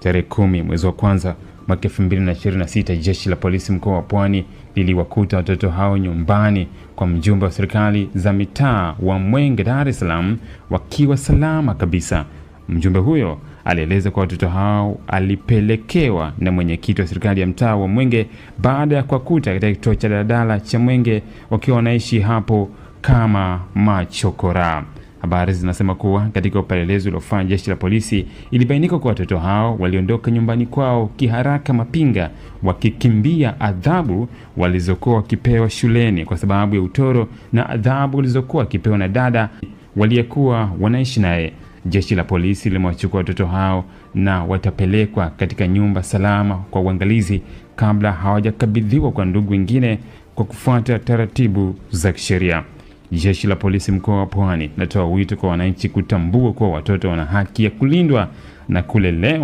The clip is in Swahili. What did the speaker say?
Tarehe 10 mwezi wa kwanza mwaka 2026, jeshi la polisi mkoa wa Pwani liliwakuta watoto hao nyumbani kwa mjumbe wa serikali za mitaa wa Mwenge, Dar es Salaam, wakiwa salama kabisa. Mjumbe huyo alieleza kwa watoto hao alipelekewa na mwenyekiti wa serikali ya mtaa wa Mwenge baada ya kuwakuta katika kituo cha daladala cha Mwenge wakiwa wanaishi hapo kama machokora. Habari zinasema kuwa katika upelelezi uliofanya jeshi la polisi ilibainika kwa watoto hao waliondoka nyumbani kwao kiharaka mapinga, wakikimbia adhabu walizokuwa wakipewa shuleni kwa sababu ya utoro na adhabu walizokuwa wakipewa na dada waliyekuwa wanaishi naye. Jeshi la polisi limewachukua watoto hao na watapelekwa katika nyumba salama kwa uangalizi kabla hawajakabidhiwa kwa ndugu wengine kwa kufuata taratibu za kisheria. Jeshi la polisi mkoa wa Pwani linatoa wito kwa wananchi kutambua kuwa watoto wana haki ya kulindwa na kulelewa